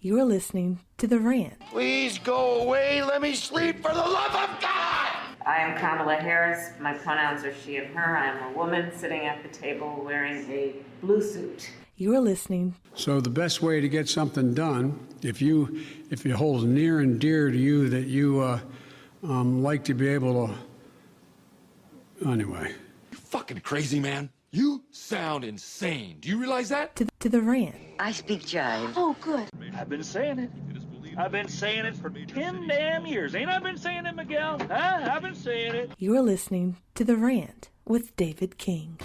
You're listening to The Rant. Please go away. Let me sleep for the love of God. I am Kamala Harris. My pronouns are she and her. I am a woman sitting at the table wearing a blue suit. You're listening. So the best way to get something done, if it holds near and dear to you that you like to be able to, anyway. You fucking crazy, man. You sound insane. Do you realize that? To the Rant. I speak jive. Oh, good. I've been saying it. I've been saying it for 10 damn years. Ain't I been saying it, Miguel? Huh? I've been saying it. You're listening to The Rant with David King.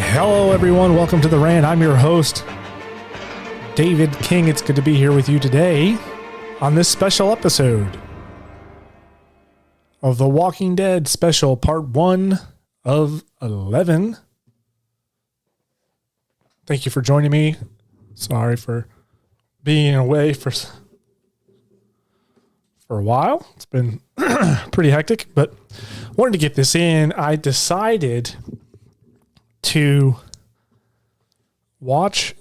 Hello, everyone. Welcome to The Rant. I'm your host, David King. It's good to be here with you today on this special episode of The Walking Dead special, part 1 of 11. Thank you for joining me. Sorry for being away for a while. It's been pretty hectic, but wanted to get this in. I decided to watch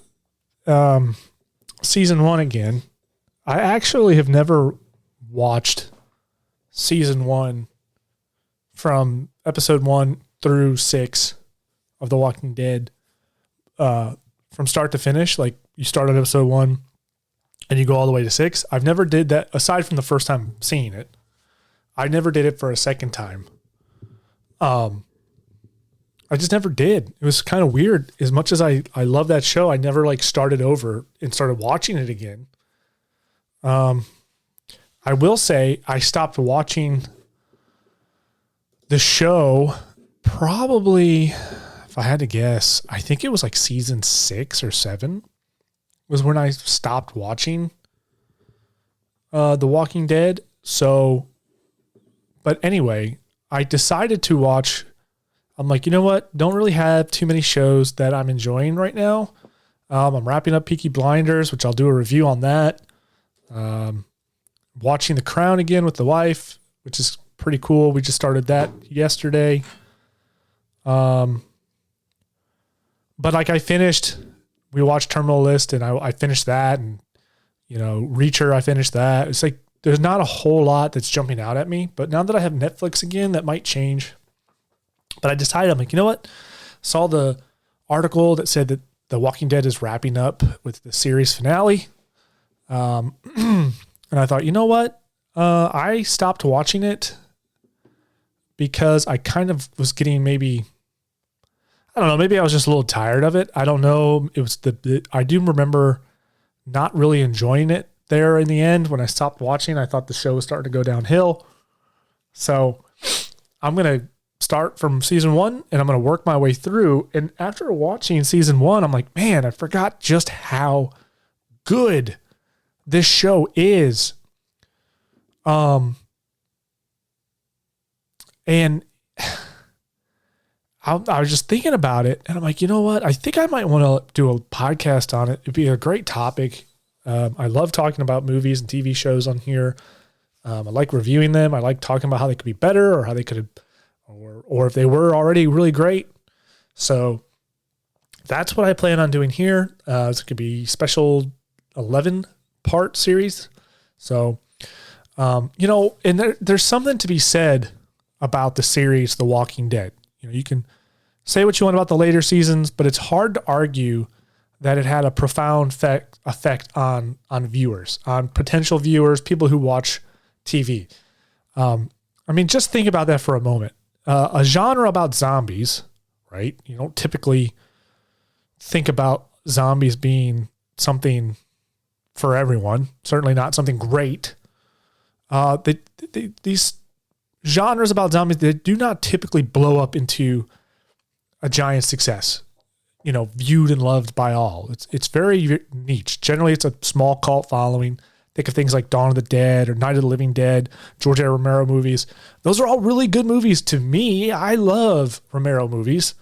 season 1 again. I actually have never watched season 1 from episode 1 through 6 of The Walking Dead from start to finish. Like, you start at episode 1 and you go all the way to 6. I've never did that aside from the first time seeing it. I never did it for a second time. I just never did. It was kind of weird. As much as I love that show, I never started over and started watching it again. I will say I stopped watching the show probably, if I had to guess, I think it was like season 6 or 7 was when I stopped watching The Walking Dead. So, but anyway, I decided to watch. I'm like, you know what? Don't really have too many shows that I'm enjoying right now. I'm wrapping up Peaky Blinders, which I'll do a review on that. Watching The Crown again with the wife, which is pretty cool. We just started that yesterday. But we watched Terminal List and I finished that, and, Reacher, I finished that. It's like, there's not a whole lot that's jumping out at me, but now that I have Netflix again, that might change. But I decided, I'm like, you know what? Saw the article that said that The Walking Dead is wrapping up with the series finale. And I thought, you know what? I stopped watching it because I kind of was getting maybe I was just a little tired of it. I don't know. It was I do remember not really enjoying it there in the end. When I stopped watching, I thought the show was starting to go downhill. So I'm going to start from season 1 and I'm going to work my way through. And after watching season 1, I'm like, man, I forgot just how good this show is. And I was just thinking about it and I'm like, you know what? I think I might want to do a podcast on it. It'd be a great topic. I love talking about movies and TV shows on here. I like reviewing them. I like talking about how they could be better or how they could have, or if they were already really great. So that's what I plan on doing here. This could be special 11-part series. So, and there's something to be said about the series The Walking Dead. You can say what you want about the later seasons, but it's hard to argue that it had a profound effect on viewers, on potential viewers, people who watch TV. Just think about that for a moment. A genre about zombies, right? You don't typically think about zombies being something for everyone. Certainly not something great. These genres about zombies, they do not typically blow up into a giant success, viewed and loved by all. It's very niche. Generally, it's a small cult following. Think of things like Dawn of the Dead or Night of the Living Dead, George A. Romero movies. Those are all really good movies to me. I love Romero movies,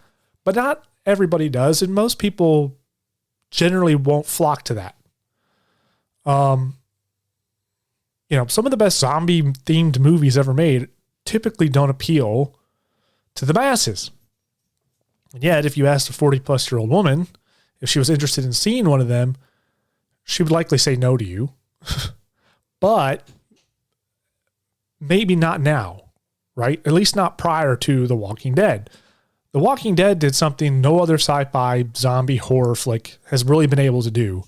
but not everybody does, and most people generally won't flock to that. Some of the best zombie-themed movies ever made typically don't appeal to the masses. And yet, if you asked a 40-plus-year-old woman if she was interested in seeing one of them, she would likely say no to you. But maybe not now, right? At least not prior to The Walking Dead. The Walking Dead did something no other sci-fi zombie horror flick has really been able to do,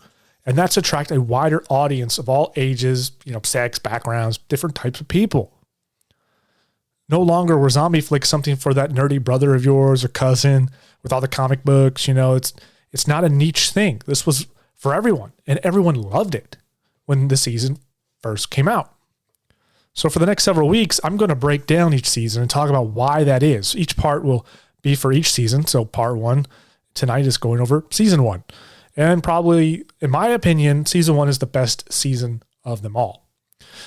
and that's attract a wider audience of all ages, sex, backgrounds, different types of people. No longer were zombie flicks something for that nerdy brother of yours or cousin with all the comic books. It's not a niche thing. This was for everyone, and everyone loved it when the season first came out. So for the next several weeks, I'm going to break down each season and talk about why that is. Each part will be for each season. So part 1 tonight is going over season 1. And probably, in my opinion, season 1 is the best season of them all.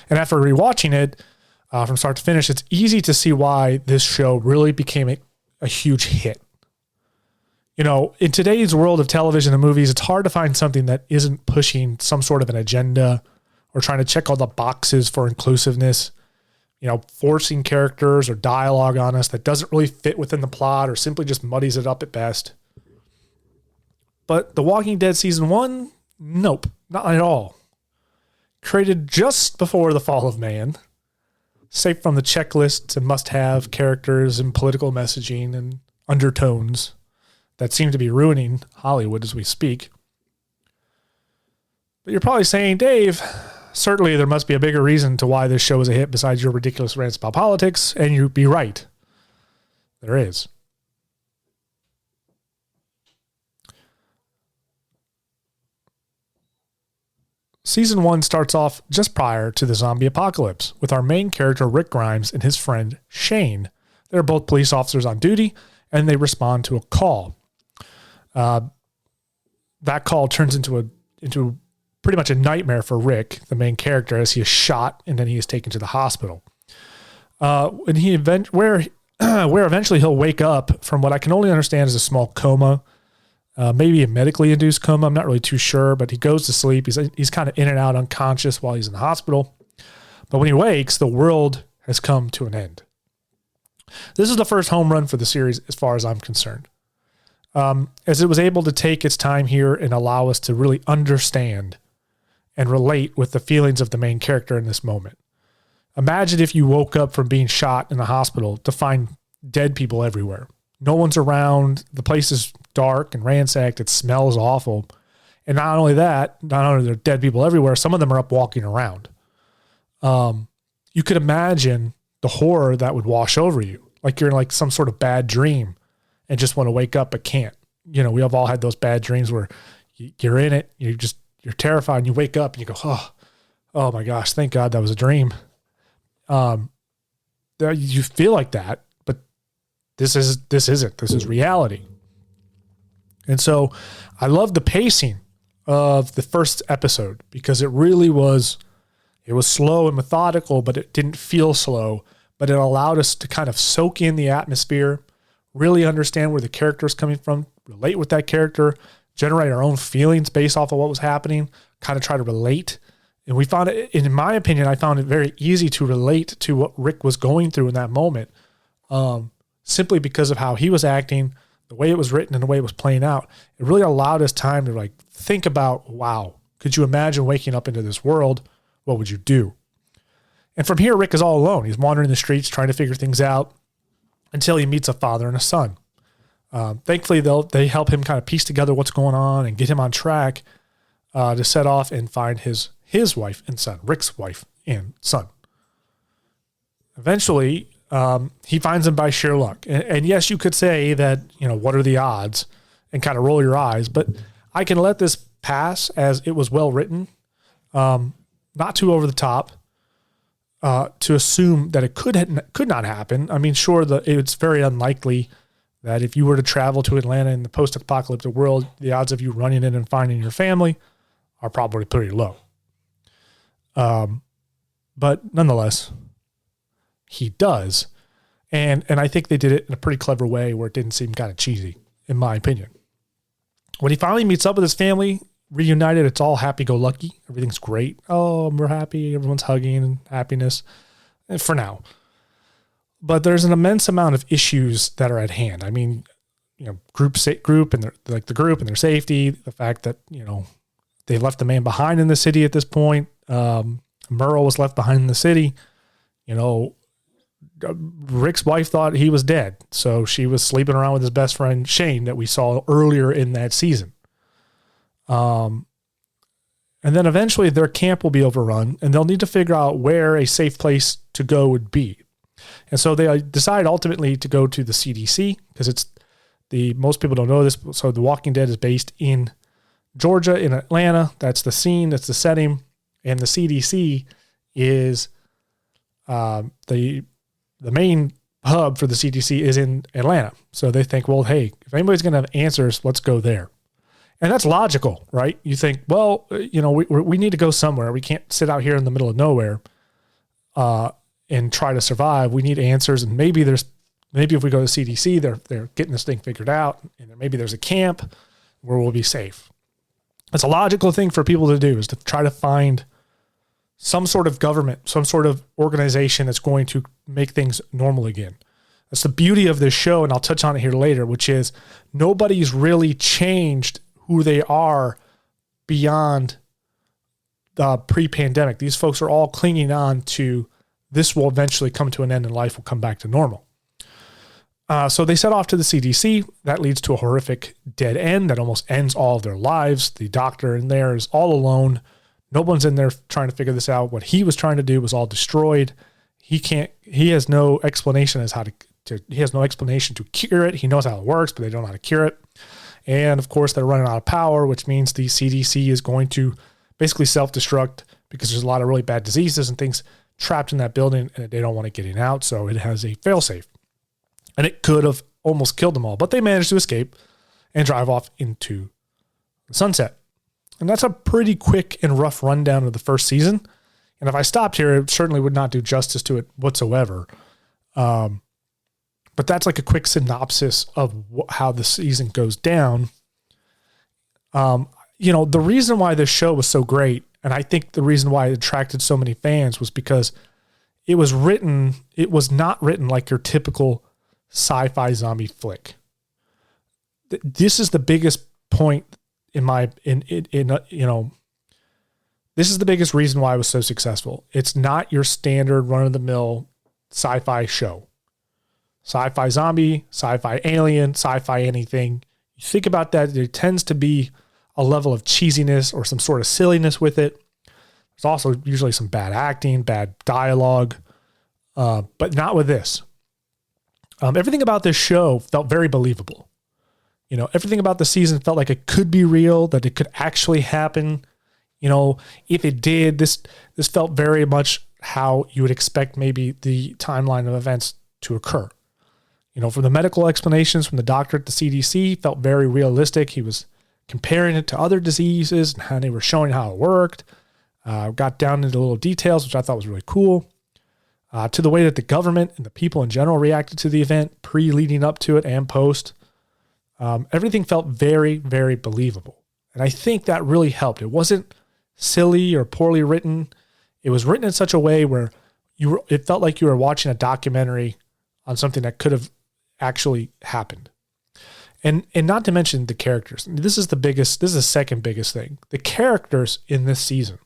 And after rewatching it from start to finish, it's easy to see why this show really became a huge hit. In today's world of television and movies, it's hard to find something that isn't pushing some sort of an agenda or trying to check all the boxes for inclusiveness, forcing characters or dialogue on us that doesn't really fit within the plot or simply just muddies it up at best. But The Walking Dead season 1, nope, not at all. Created just before the fall of man, safe from the checklists and must-have characters and political messaging and undertones that seem to be ruining Hollywood as we speak. But you're probably saying, Dave, certainly there must be a bigger reason to why this show is a hit besides your ridiculous rants about politics, and you'd be right. There is. Season 1 starts off just prior to the zombie apocalypse with our main character Rick Grimes and his friend Shane. They're both police officers on duty, and they respond to a call. That call turns into pretty much a nightmare for Rick, the main character, as he is shot and then he is taken to the hospital. Where eventually he'll wake up from what I can only understand is a small coma, maybe a medically induced coma. I'm not really too sure, but he goes to sleep. He's kind of in and out unconscious while he's in the hospital. But when he wakes, the world has come to an end. This is the first home run for the series as far as I'm concerned. As it was able to take its time here and allow us to really understand and relate with the feelings of the main character in this moment. Imagine if you woke up from being shot in the hospital to find dead people everywhere. No one's around. The place is dark and ransacked. It smells awful. And not only that, not only are there dead people everywhere, some of them are up walking around. You could imagine the horror that would wash over you. Like you're in like some sort of bad dream and just want to wake up but can't. We have all had those bad dreams where you're in it, you're terrified, and you wake up and you go, oh my gosh, thank God that was a dream. You feel like that, but this isn't. This is reality. And so I love the pacing of the first episode because it really was slow and methodical, but it didn't feel slow, but it allowed us to kind of soak in the atmosphere, really understand where the character is coming from, relate with that character, generate our own feelings based off of what was happening, kind of try to relate. And we found it, in my opinion, I found it very easy to relate to what Rick was going through in that moment, simply because of how he was acting, the way it was written and the way it was playing out. It really allowed us time to think about, wow, could you imagine waking up into this world? What would you do? And from here, Rick is all alone. He's wandering the streets trying to figure things out until he meets a father and a son. Thankfully, they help him kind of piece together what's going on and get him on track to set off and find his wife and son, Rick's wife and son. Eventually, he finds them by sheer luck. And yes, you could say that, what are the odds and kind of roll your eyes, but I can let this pass as it was well written. not too over the top, to assume that it could not happen. I mean, sure, it's very unlikely that if you were to travel to Atlanta in the post-apocalyptic world, the odds of you running in and finding your family are probably pretty low. But nonetheless, he does. And I think they did it in a pretty clever way where it didn't seem kind of cheesy, in my opinion. When he finally meets up with his family, reunited, it's all happy-go-lucky. Everything's great. Oh, we're happy. Everyone's hugging and happiness for now. But there's an immense amount of issues that are at hand. I mean, group and the group and their safety, the fact that, they left the man behind in the city at this point. Merle was left behind in the city. Rick's wife thought he was dead. So she was sleeping around with his best friend, Shane, that we saw earlier in that season. And then eventually their camp will be overrun and they'll need to figure out where a safe place to go would be. And so they decide ultimately to go to the CDC because most people don't know this. So The Walking Dead is based in Georgia, in Atlanta. That's the scene, that's the setting. And the CDC is, the main hub for the CDC is in Atlanta. So they think, well, hey, if anybody's going to have answers, let's go there. And that's logical, right? You think, well, we need to go somewhere. We can't sit out here in the middle of nowhere and try to survive. We need answers. And maybe if we go to CDC, they're getting this thing figured out. And maybe there's a camp where we'll be safe. It's a logical thing for people to do, is to try to find some sort of government, some sort of organization that's going to make things normal again. That's the beauty of this show, and I'll touch on it here later, which is nobody's really changed who they are beyond the pre-pandemic. These folks are all clinging on to this will eventually come to an end and life will come back to normal. So they set off to the CDC. That leads to a horrific dead end that almost ends all of their lives. The doctor in there is all alone. No one's in there trying to figure this out. What he was trying to do was all destroyed. He has no explanation he has no explanation to cure it. He knows how it works, but they don't know how to cure it. And of course they're running out of power, which means the CDC is going to basically self-destruct because there's a lot of really bad diseases and things trapped in that building and they don't want it getting out. So it has a failsafe. And it could have almost killed them all, but they managed to escape and drive off into the sunset. And that's a pretty quick and rough rundown of the first season. And if I stopped here, it certainly would not do justice to it whatsoever. But that's like a quick synopsis of how the season goes down. The reason why this show was so great, and I think the reason why it attracted so many fans, was because it was not written like your typical sci-fi zombie flick. This is the biggest point this is the biggest reason why it was so successful. It's not your standard run-of-the-mill sci-fi show. Sci-fi zombie, sci-fi alien, sci-fi anything. You think about that, there tends to be a level of cheesiness or some sort of silliness with it. There's also usually some bad acting, bad dialogue, but not with this. Everything about this show felt very believable. Everything about the season felt like it could be real, that it could actually happen. If it did, this felt very much how you would expect maybe the timeline of events to occur. From the medical explanations from the doctor at the CDC, felt very realistic. He was comparing it to other diseases and how they were showing how it worked. Got down into little details, which I thought was really cool. To the way that the government and the people in general reacted to the event, leading up to it and post. Everything felt very, very believable. And I think that really helped. It wasn't silly or poorly written. It was written in such a way where it felt like you were watching a documentary on something that could have actually happened. And not to mention the characters. This is the second biggest thing. The characters in this season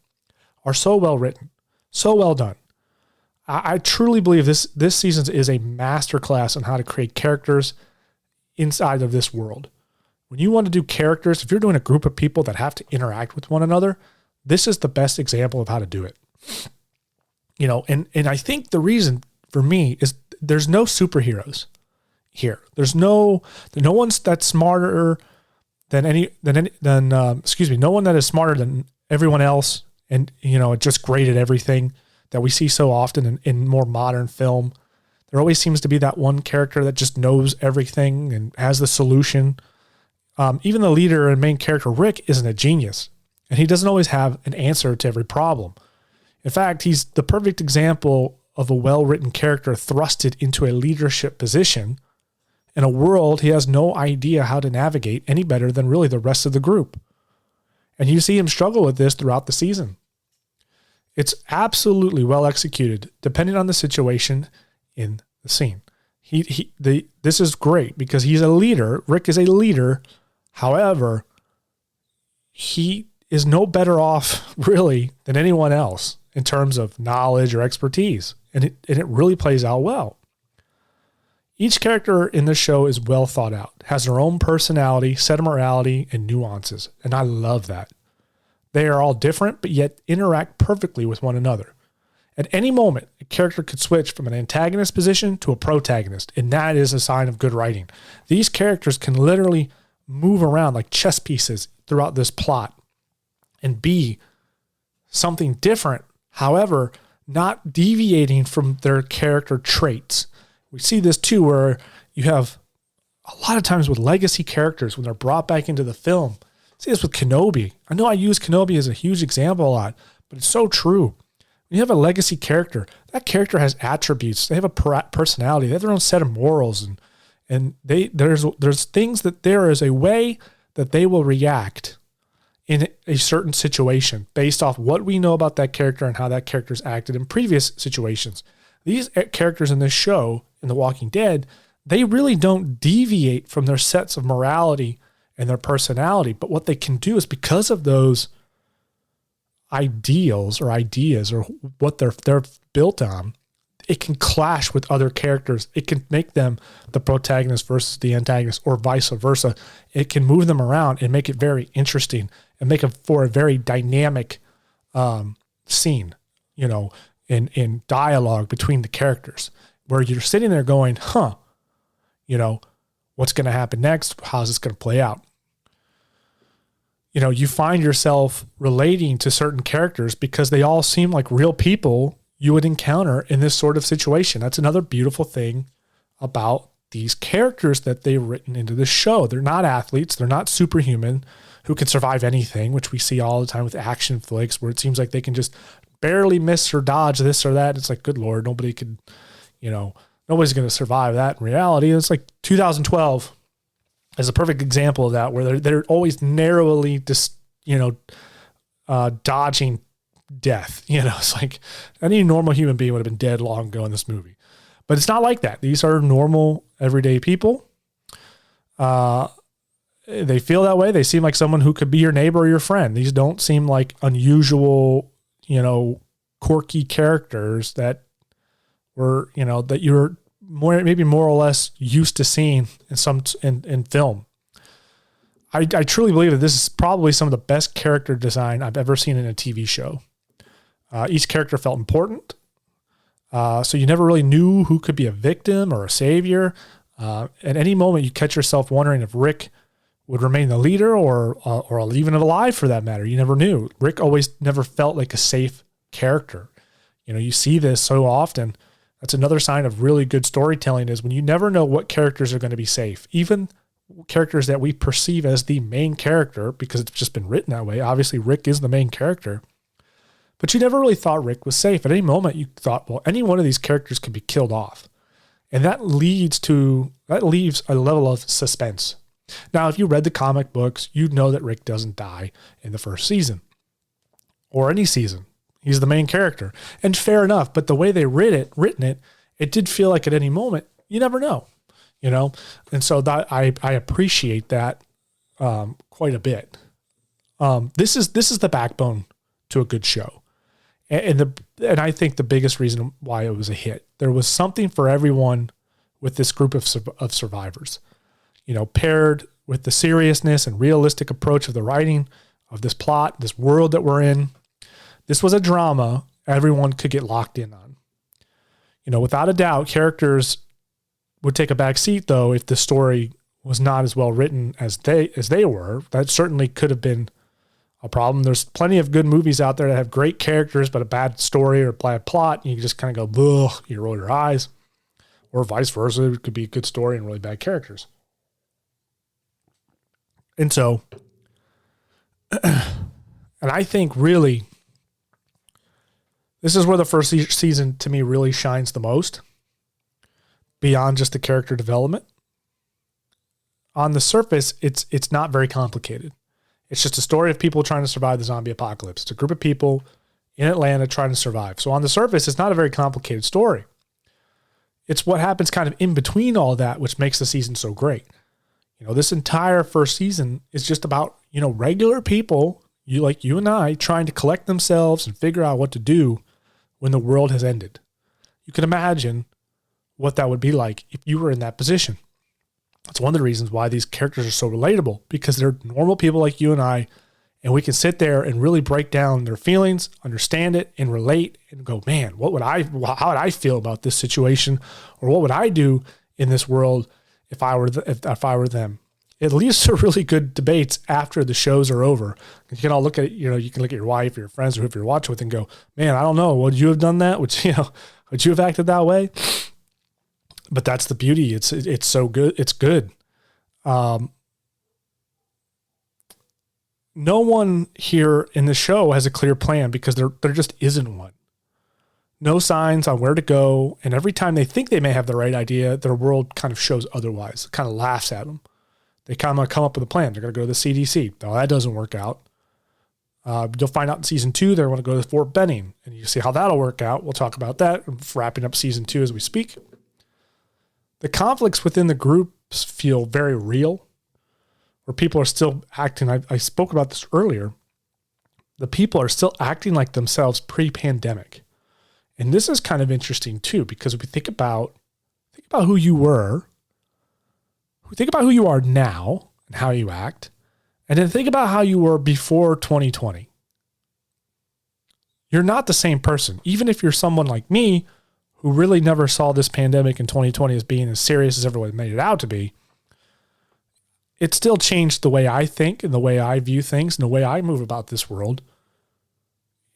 are so well written, so well done. I truly believe this season is a masterclass on how to create characters inside of this world. When you want to do characters, if you're doing a group of people that have to interact with one another, this is the best example of how to do it. And I think the reason for me is there's no superheroes here. There's no one's that's smarter no one that is smarter than everyone else and, it just graded everything that we see so often in more modern film. There always seems to be that one character that just knows everything and has the solution. Even the leader and main character, Rick, isn't a genius, and he doesn't always have an answer to every problem. In fact, he's the perfect example of a well-written character thrusted into a leadership position in a world he has no idea how to navigate any better than really the rest of the group. And you see him struggle with this throughout the season. It's absolutely well executed, depending on the situation in the scene. This is great because he's a leader. Rick is a leader. However, he is no better off really than anyone else in terms of knowledge or expertise. And it really plays out well. Each character in this show is well thought out, has their own personality, set of morality, and nuances. And I love that. They are all different, but yet interact perfectly with one another. At any moment, a character could switch from an antagonist position to a protagonist, and that is a sign of good writing. These characters can literally move around like chess pieces throughout this plot and be something different, however, not deviating from their character traits. We see this too, where you have a lot of times with legacy characters when they're brought back into the film. See this with Kenobi. I know I use Kenobi as a huge example a lot, but it's so true. When you have a legacy character, that character has attributes. They have a personality. They have their own set of morals, and there's things that there is a way that they will react in a certain situation based off what we know about that character and how that character's acted in previous situations. These characters in this show, in The Walking Dead, they really don't deviate from their sets of morality and their personality. But what they can do is because of those ideals or ideas or what they're built on, it can clash with other characters. It can make them the protagonist versus the antagonist or vice versa. It can move them around and make it very interesting and make it for a very dynamic scene, in dialogue between the characters where you're sitting there going, what's going to happen next? How's this going to play out? You find yourself relating to certain characters because they all seem like real people you would encounter in this sort of situation. That's another beautiful thing about these characters that they've written into the show. They're not athletes. They're not superhuman who can survive anything, which we see all the time with action flicks where it seems like they can just barely miss or dodge this or that. It's like, good Lord, nobody could, nobody's going to survive that in reality. It's like 2012 is a perfect example of that, where they're always narrowly just, dodging death. It's like any normal human being would have been dead long ago in this movie. But it's not like that. These are normal, everyday people. They feel that way. They seem like someone who could be your neighbor or your friend. These don't seem like unusual, quirky characters that were, that you're maybe more or less used to seeing in film. I truly believe that this is probably some of the best character design I've ever seen in a TV show. Each character felt important. So you never really knew who could be a victim or a savior. At any moment, you catch yourself wondering if Rick would remain the leader or even alive for that matter. You never knew. Rick always never felt like a safe character. You see this so often. That's another sign of really good storytelling is when you never know what characters are going to be safe. Even characters that we perceive as the main character, because it's just been written that way. Obviously, Rick is the main character. But you never really thought Rick was safe. At any moment, you thought, well, any one of these characters could be killed off. And that leaves a level of suspense. Now, if you read the comic books, you'd know that Rick doesn't die in the first season or any season. He's the main character. And fair enough, but the way they written it did feel like at any moment, you never know, And so that I appreciate that quite a bit. This is the backbone to a good show. And I think the biggest reason why it was a hit, there was something for everyone with this group of survivors, paired with the seriousness and realistic approach of the writing of this plot, this world that we're in. This was a drama everyone could get locked in on. Without a doubt, characters would take a back seat though if the story was not as well written as they were. That certainly could have been a problem. There's plenty of good movies out there that have great characters, but a bad story or bad plot. And you just kind of go, ugh, you roll your eyes, or vice versa. It could be a good story and really bad characters. And so, and I think really, this is where the first season to me really shines the most, beyond just the character development. On the surface, it's not very complicated. It's just a story of people trying to survive the zombie apocalypse. It's a group of people in Atlanta trying to survive. So on the surface, it's not a very complicated story. It's what happens kind of in between all that, which makes the season so great. You know, this entire first season is just about, you know, regular people, like you and I, trying to collect themselves and figure out what to do when the world has ended. You can imagine what that would be like if you were in that position. That's one of the reasons why these characters are so relatable, because they're normal people like you and I, and we can sit there and really break down their feelings, understand it, and relate and go, man, how would I feel about this situation? Or what would I do in this world if I were them? It leads to really good debates after the shows are over. You can all look at, you know, you can look at your wife or your friends or whoever you're watching with and go, man, I don't know. Would you have done that? Would you have acted that way? But that's the beauty. It's so good. It's good. No one here in the show has a clear plan, because there just isn't one. No signs on where to go. And every time they think they may have the right idea, their world kind of shows otherwise. It kind of laughs at them. They kind of come up with a plan. They're going to go to the CDC. No, that doesn't work out. You'll find out in season 2, they want to go to Fort Benning, and you see how that'll work out. We'll talk about that. I'm wrapping up season 2 as we speak. The conflicts within the groups feel very real, where people are still acting. I spoke about this earlier. The people are still acting like themselves pre-pandemic. And this is kind of interesting too, because if we think about who you were, think about who you are now and how you act, and then think about how you were before 2020. You're not the same person. Even if you're someone like me, who really never saw this pandemic in 2020 as being as serious as everyone made it out to be, it still changed the way I think and the way I view things and the way I move about this world.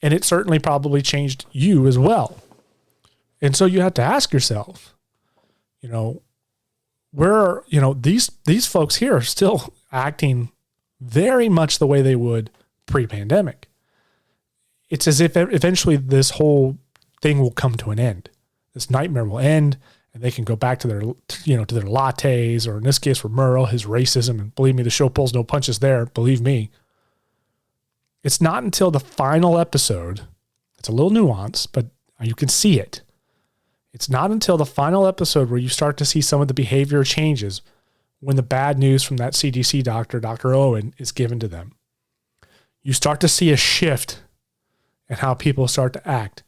And it certainly probably changed you as well. And so you have to ask yourself, you know, where, you know, these folks here are still acting very much the way they would pre-pandemic. It's as if eventually this whole thing will come to an end. This nightmare will end, and they can go back to their, you know, to their lattes, or in this case for Merle, his racism. And believe me, the show pulls no punches there. Believe me. It's not until the final episode, it's a little nuanced, but you can see it. It's not until the final episode where you start to see some of the behavior changes when the bad news from that CDC doctor, Dr. Owen, is given to them. You start to see a shift in how people start to act.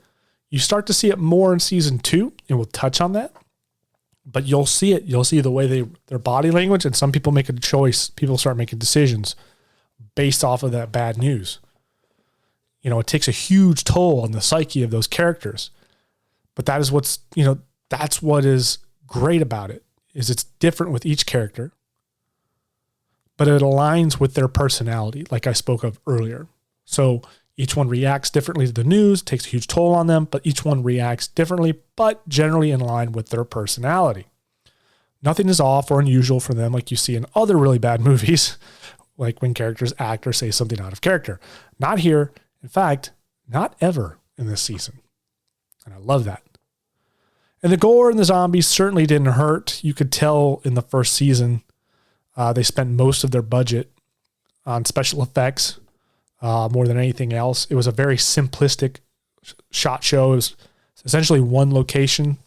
You start to see it more in season 2, and we'll touch on that. But you'll see it. You'll see the way their body language, and some people make a choice. People start making decisions based off of that bad news. You know, it takes a huge toll on the psyche of those characters. But that is that's what is great about it, is it's different with each character, but it aligns with their personality, like I spoke of earlier. So each one reacts differently to the news, takes a huge toll on them, but each one reacts differently, but generally in line with their personality. Nothing is off or unusual for them like you see in other really bad movies, like when characters act or say something out of character. Not here. In fact, not ever in this season. And I love that. And the gore and the zombies certainly didn't hurt. You could tell in the first season, they spent most of their budget on special effects more than anything else. It was a very simplistic shot show. It was essentially one location,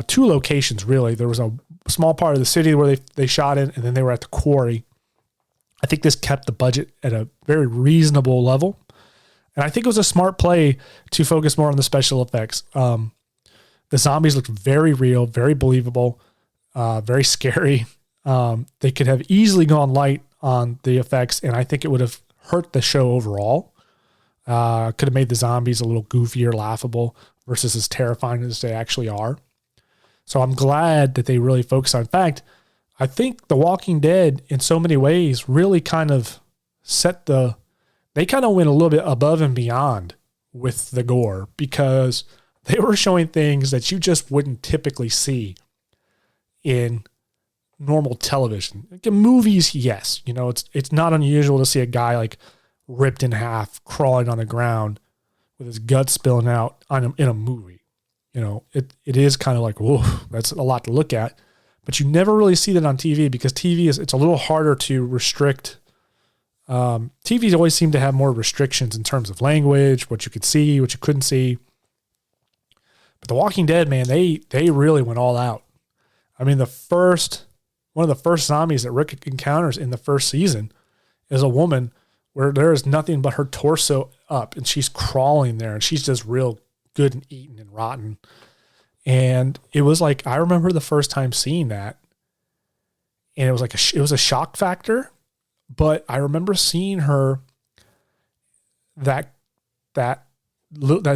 2 locations really. There was a small part of the city where they shot in, and then they were at the quarry. I think this kept the budget at a very reasonable level. And I think it was a smart play to focus more on the special effects. The zombies looked very real, very believable, very scary. They could have easily gone light on the effects, and I think it would have hurt the show overall. Could have made the zombies a little goofier, laughable, versus as terrifying as they actually are. So I'm glad that they really focus on. In fact, I think The Walking Dead, in so many ways, really kind of set the they kind of went a little bit above and beyond with the gore because they were showing things that you just wouldn't typically see in normal television. Like in movies, yes. You know, it's not unusual to see a guy like ripped in half, crawling on the ground with his guts spilling out in a movie. You know, it is kind of like, whoa, that's a lot to look at. But you never really see that on TV because it's a little harder to restrict. TVs always seem to have more restrictions in terms of language, what you could see, what you couldn't see. But The Walking Dead, man, they really went all out. I mean, one of the first zombies that Rick encounters in the first season is a woman where there is nothing but her torso up and she's crawling there and she's just real good and eaten and rotten. And it was like, I remember the first time seeing that and it was like it was a shock factor, but I remember seeing her, that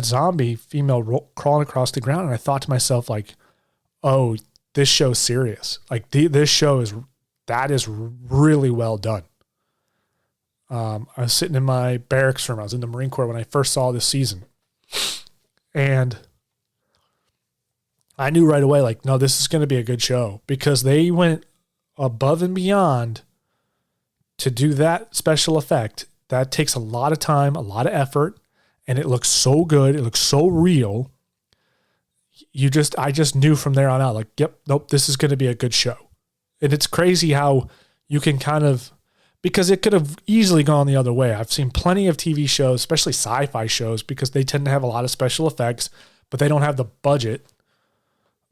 zombie female crawling across the ground. And I thought to myself like, oh, this show's serious. Like this show is really well done. I was sitting in my barracks room. I was in the Marine Corps when I first saw this season. And I knew right away, like, no, this is going to be a good show because they went above and beyond to do that special effect. That takes a lot of time, a lot of effort, and it looks so good. It looks so real. I just knew from there on out, like, yep, nope, this is going to be a good show. And it's crazy how you can kind of, because it could have easily gone the other way. I've seen plenty of TV shows, especially sci-fi shows, because they tend to have a lot of special effects, but they don't have the budget.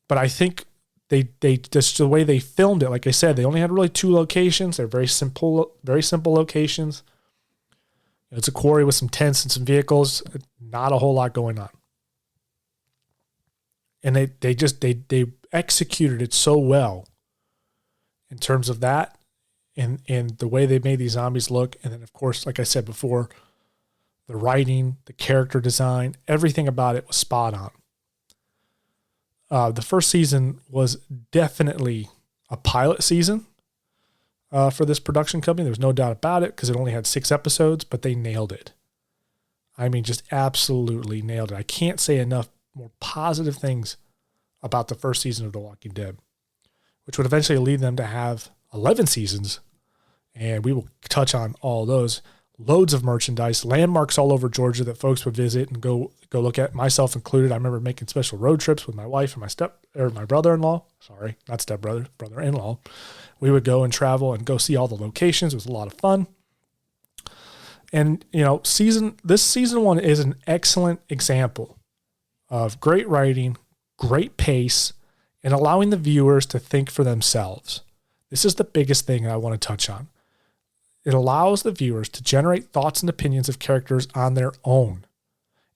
But I think they just the way they filmed it, like I said, they only had really 2 locations. They're very simple locations. It's a quarry with some tents and some vehicles, not a whole lot going on. And they executed it so well in terms of that and the way they made these zombies look. And then, of course, like I said before, the writing, the character design, everything about it was spot on. The first season was definitely a pilot season for this production company. There's no doubt about it because it only had 6 episodes, but they nailed it. I mean, just absolutely nailed it. I can't say enough more positive things about the first season of The Walking Dead, which would eventually lead them to have 11 seasons. And we will touch on all those. Loads of merchandise, landmarks all over Georgia that folks would visit and go look at, myself included. I remember making special road trips with my wife and my brother-in-law. Sorry, not stepbrother, brother-in-law. We would go and travel and go see all the locations. It was a lot of fun. And, you know, this season 1 is an excellent example of great writing, great pace, and allowing the viewers to think for themselves. This is the biggest thing I want to touch on. It allows the viewers to generate thoughts and opinions of characters on their own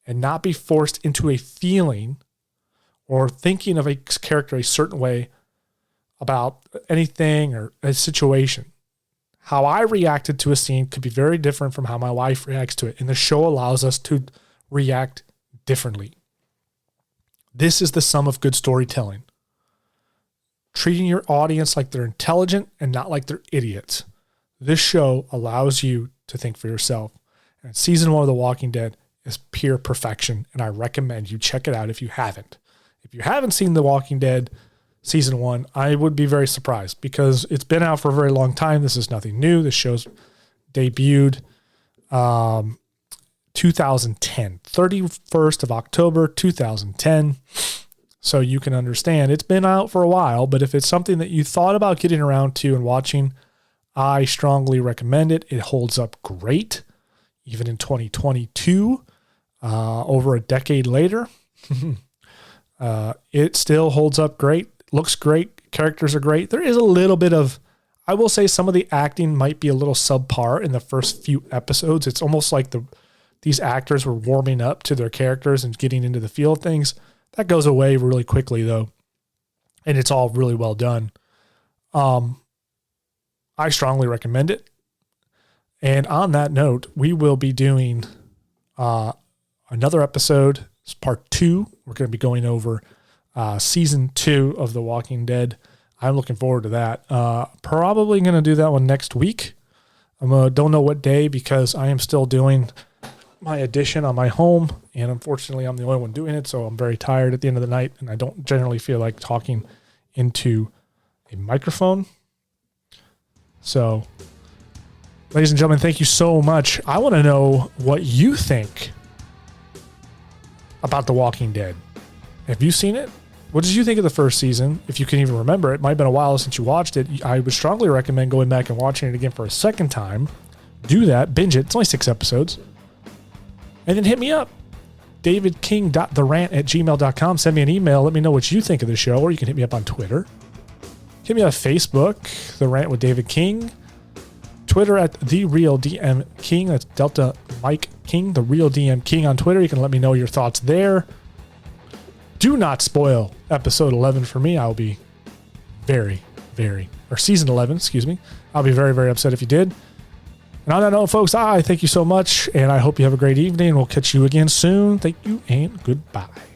and not be forced into a feeling or thinking of a character a certain way about anything or a situation. How I reacted to a scene could be very different from how my wife reacts to it, and the show allows us to react differently. This is the sum of good storytelling. Treating your audience like they're intelligent and not like they're idiots. This show allows you to think for yourself. And season 1 of The Walking Dead is pure perfection, and I recommend you check it out if you haven't. If you haven't seen The Walking Dead season 1, I would be very surprised because it's been out for a very long time. This is nothing new. This show's debuted 2010, 31st of October, 2010. So you can understand it's been out for a while, but if it's something that you thought about getting around to and watching, I strongly recommend it. It holds up great, even in 2022, over a decade later. It still holds up great, looks great, characters are great. There is a little bit of, I will say some of the acting might be a little subpar in the first few episodes. It's almost like these actors were warming up to their characters and getting into the feel of things. That goes away really quickly though, and it's all really well done. I strongly recommend it. And on that note, we will be doing another episode. It's part 2. We're going to be going over season 2 of The Walking Dead. I'm looking forward to that. Probably going to do that one next week. Don't know what day because I am still doing my addition on my home, and unfortunately I'm the only one doing it, so I'm very tired at the end of the night, and I don't generally feel like talking into a microphone. So, ladies and gentlemen, thank you so much. I want to know what you think about The Walking Dead. Have you seen it? What did you think of the first season? If you can even remember, it might have been a while since you watched it. I would strongly recommend going back and watching it again for a second time. Do that, binge it. It's only 6 episodes. And then hit me up, davidking.therant@gmail.com. Send me an email. Let me know what you think of the show, or you can hit me up on Twitter. Hit me on Facebook, The Rant with David King. Twitter at The Real DM King. That's Delta Mike King, The Real DM King on Twitter. You can let me know your thoughts there. Do not spoil episode 11 for me. I'll be season 11, excuse me. I'll be very, very upset if you did. And on that note, folks, I thank you so much, and I hope you have a great evening. We'll catch you again soon. Thank you, and goodbye.